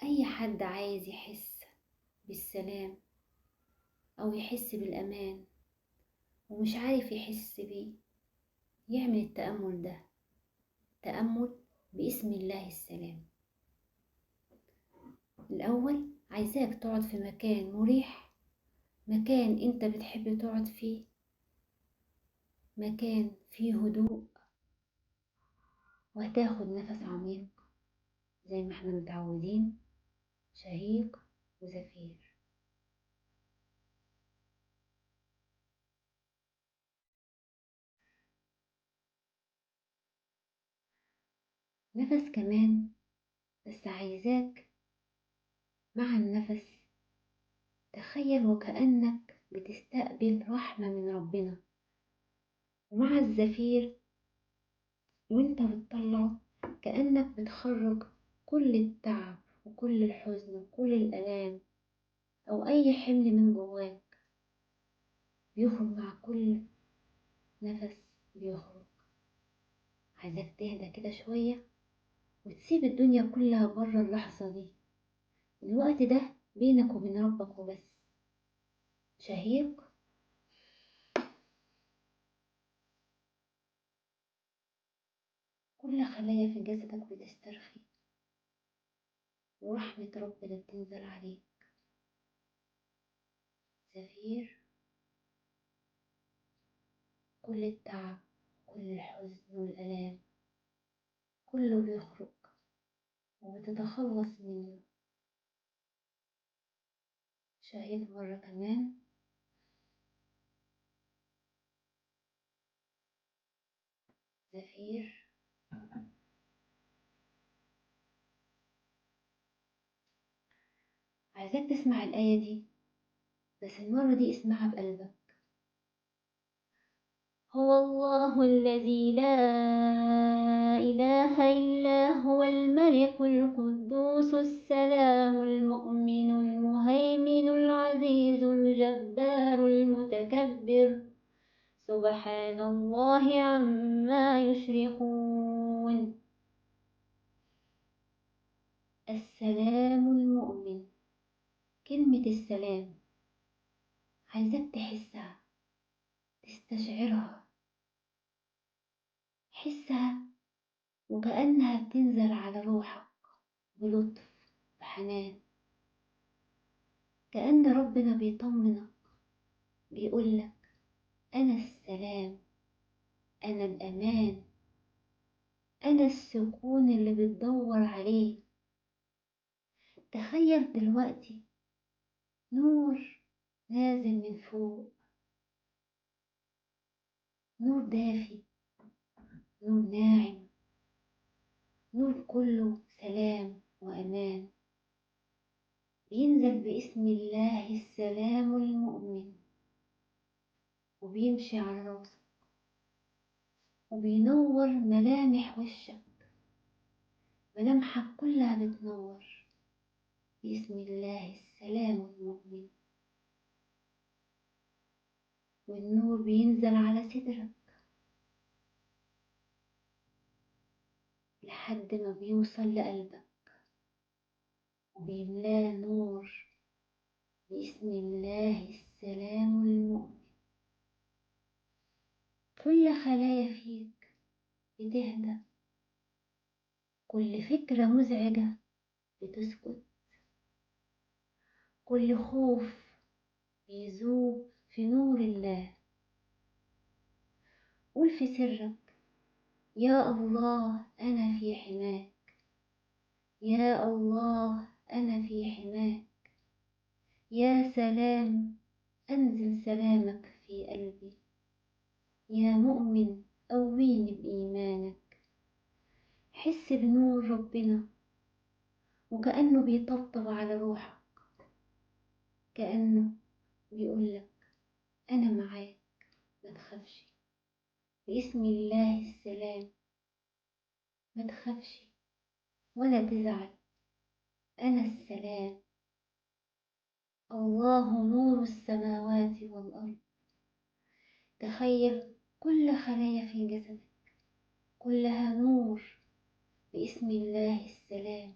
أي حد عايز يحس بالسلام أو يحس بالأمان ومش عارف يحس بيه، يعمل التأمل ده، تأمل باسم الله السلام. الأول عايزاك تقعد في مكان مريح، مكان انت بتحب تقعد فيه، مكان فيه هدوء، وهتاخد نفس عميق زي ما احنا متعودين، شهيق وزفير. نفس كمان، بس عايزاك مع النفس تخيل وكأنك بتستقبل رحمة من ربنا، ومع الزفير وانت بتطلع كأنك بتخرج كل التعب وكل الحزن وكل الآلام أو أي حمل من جواك، بيخرج مع كل نفس بيخرج. عايزك تهدى كده شوية وتسيب الدنيا كلها بره اللحظة دي، الوقت ده بينك وبين ربك وبس. شهيق، كل خلايا في جسدك بتسترخي ورحمة ربنا بتنزل عليك. زفير، كل التعب كل الحزن والألام كله بيخرج وبتتخلص منه. شهيق مرة كمان. زفير، عايزاك تسمع الآية دي، بس المرة دي اسمعها بقلبك. هو الله الذي لا إله إلا هو الملك القدوس السلام المؤمن المهيمن العزيز الجبار المتكبر، سبحان الله عما يشركون. السلام المؤمن، كلمة السلام عايزاك تحسها، تستشعرها، حسها وكأنها بتنزل على روحك بلطف وحنان، كأن ربنا بيطمنك، بيقولك أنا السلام، أنا الأمان، أنا السكون اللي بتدور عليه. تخيل دلوقتي نور نازل من فوق، نور دافي، نور ناعم، نور كله سلام وأمان، بينزل باسم الله السلام المؤمن، وبيمشي على راسك وبينور ملامح وشك، ملامحك كلها بتنور باسم الله السلام المؤمن. والنور بينزل على صدرك لحد ما بيوصل لقلبك وبيملاه نور باسم الله السلام المؤمن. كل خلايا فيك بتهدى، كل فكرة مزعجة بتسكت، كل خوف بيذوب في نور الله. قول في سرك يا الله أنا في حماك، يا الله أنا في حماك، يا سلام أنزل سلامك في قلبي، يا مؤمن قويني بإيمانك. حس بنور ربنا وكأنه بيطبطب على روحك، كأنه بيقولك أنا معاك، ما تخافش، باسم الله السلام، ما تخافش ولا تزعل، أنا السلام، الله نور السماوات والأرض. تخيل كل خلايا في جسدك كلها نور باسم الله السلام،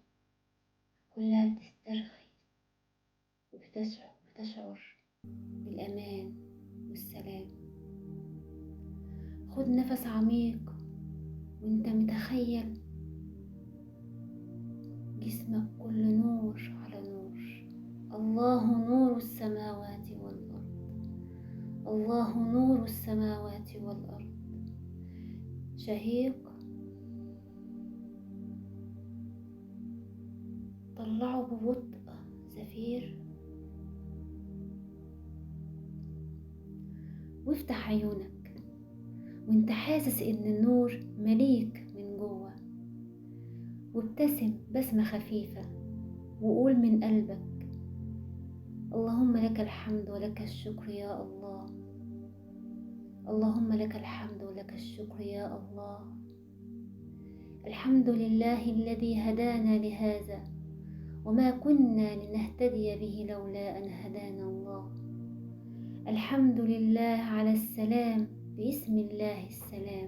كلها بتسترخي وبتشعر بالأمان والسلام. خد نفس عميق وانت متخيل جسمك كله نور على نور. الله نور السماوات والأرض، الله نور السماوات والأرض. شهيق، طلعه ببطء. زفير، وافتح عيونك وانت حاسس ان النور مليك من جوه. وابتسم بسمة خفيفة وقول من قلبك: اللهم لك الحمد ولك الشكر يا الله، اللهم لك الحمد ولك الشكر يا الله. الحمد لله الذي هدانا لهذا وما كنا لنهتدي به لولا أن هدانا الله. الحمد لله على السلام، باسم الله السلام.